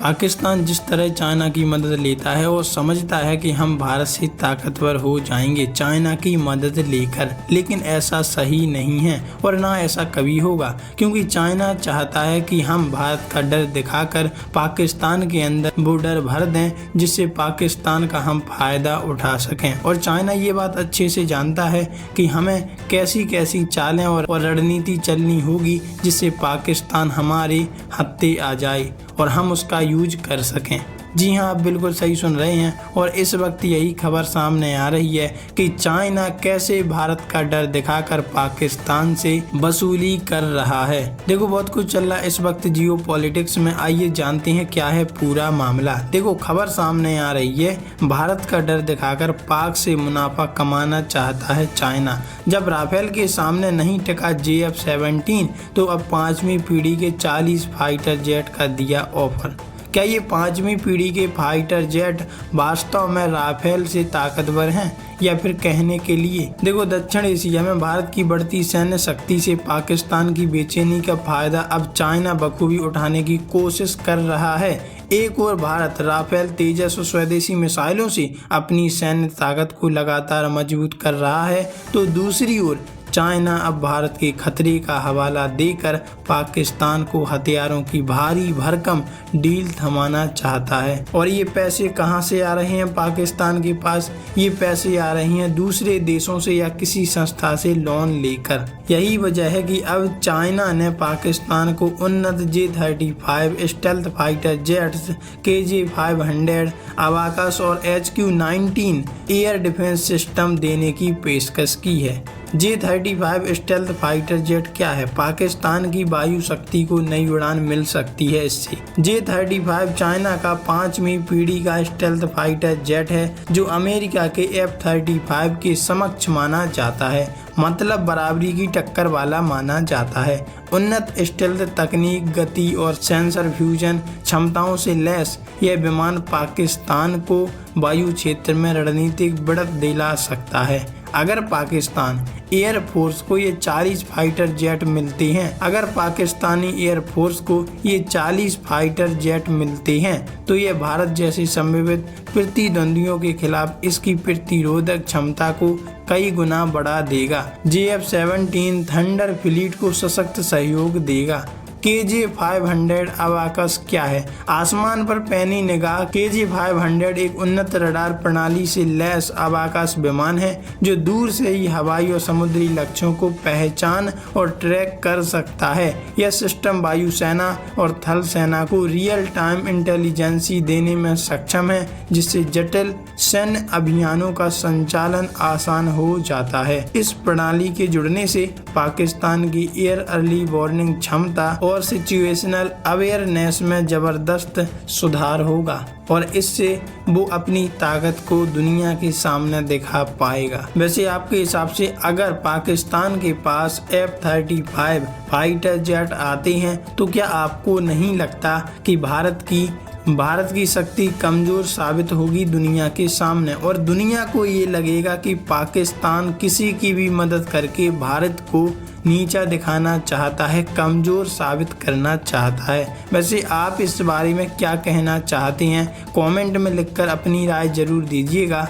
पाकिस्तान जिस तरह चाइना की मदद लेता है वो समझता है कि हम भारत से ताकतवर हो जाएंगे चाइना की मदद लेकर, लेकिन ऐसा सही नहीं है और ना ऐसा कभी होगा, क्योंकि चाइना चाहता है कि हम भारत का डर दिखाकर पाकिस्तान के अंदर वो डर भर दें जिससे पाकिस्तान का हम फायदा उठा सकें। और चाइना ये बात अच्छे से जानता है कि हमें कैसी कैसी चालें और रणनीति चलनी होगी जिससे पाकिस्तान हमारे हत्थे आ जाए और हम उसका यूज कर सकें। जी हाँ, आप बिल्कुल सही सुन रहे हैं और इस वक्त यही खबर सामने आ रही है कि चाइना कैसे भारत का डर दिखाकर पाकिस्तान से वसूली कर रहा है। देखो, बहुत कुछ चल रहा है इस वक्त जियो पॉलिटिक्स में। आइए जानते हैं क्या है पूरा मामला। देखो, खबर सामने आ रही है, भारत का डर दिखाकर पाक से मुनाफा कमाना चाहता है चाइना। जब राफेल के सामने नहीं टिका JF-17 तो अब 5वीं पीढ़ी के 40 फाइटर जेट का दिया ऑफर। क्या ये 5वीं पीढ़ी के फाइटर जेट वास्तव में राफेल से ताकतवर हैं या फिर कहने के लिए? देखो, दक्षिण एशिया में भारत की बढ़ती सैन्य शक्ति से पाकिस्तान की बेचैनी का फायदा अब चाइना बखूबी उठाने की कोशिश कर रहा है। एक ओर भारत राफेल, तेजस और स्वदेशी मिसाइलों से अपनी सैन्य ताकत को लगातार मजबूत कर रहा है, तो दूसरी ओर चाइना अब भारत के खतरे का हवाला देकर पाकिस्तान को हथियारों की भारी भरकम डील थमाना चाहता है। और ये पैसे कहां से आ रहे हैं पाकिस्तान के पास? ये पैसे आ रहे हैं दूसरे देशों से या किसी संस्था से लोन लेकर। यही वजह है कि अब चाइना ने पाकिस्तान को उन्नत J-35 stealth fighter jets, KJ-500 abacus और HQ-19 एयर डिफेंस सिस्टम देने की पेशकश की है। J-35 स्टेल्थ फाइटर जेट क्या है? पाकिस्तान की वायु शक्ति को नई उड़ान मिल सकती है इससे। J-35 चाइना का 5वीं पीढ़ी का स्टेल्थ फाइटर जेट है जो अमेरिका के F-35 के समकक्ष माना जाता है, मतलब बराबरी की टक्कर वाला माना जाता है। उन्नत स्टेल्थ तकनीक, गति और सेंसर फ्यूजन क्षमताओं से लैस यह विमान पाकिस्तान को वायु क्षेत्र में रणनीतिक बढ़त दिला सकता है। अगर पाकिस्तान एयरफोर्स को ये 40 फाइटर जेट मिलते हैं, अगर पाकिस्तानी एयरफोर्स को ये 40 फाइटर जेट मिलते हैं तो ये भारत जैसे संभावित प्रतिद्वंदियों के खिलाफ इसकी प्रतिरोधक क्षमता को कई गुना बढ़ा देगा। JF-17 थंडर फ्लीट को सशक्त सहयोग देगा। KJ-500 अबाकस क्या है? आसमान पर पैनी निगाह KJ-500 एक उन्नत रडार प्रणाली से लैस अबाकस विमान है जो दूर से ही हवाई और समुद्री लक्ष्यों को पहचान और ट्रैक कर सकता है। यह सिस्टम वायुसेना और थल सेना को रियल टाइम इंटेलिजेंसी देने में सक्षम है, जिससे जटिल सैन्य अभियानों का संचालन आसान हो जाता है। इस प्रणाली के जुड़ने से पाकिस्तान की एयर अर्ली वार्निंग क्षमता और सिचुएशनल अवेयरनेस में जबरदस्त सुधार होगा और इससे वो अपनी ताकत को दुनिया के सामने दिखा पाएगा। वैसे आपके हिसाब से अगर पाकिस्तान के पास F-35 फाइटर जेट आते हैं तो क्या आपको नहीं लगता कि भारत की शक्ति कमजोर साबित होगी दुनिया के सामने, और दुनिया को ये लगेगा कि पाकिस्तान किसी की भी मदद करके भारत को नीचा दिखाना चाहता है, कमजोर साबित करना चाहता है। वैसे आप इस बारे में क्या कहना चाहते हैं? कमेंट में लिखकर अपनी राय जरूर दीजिएगा।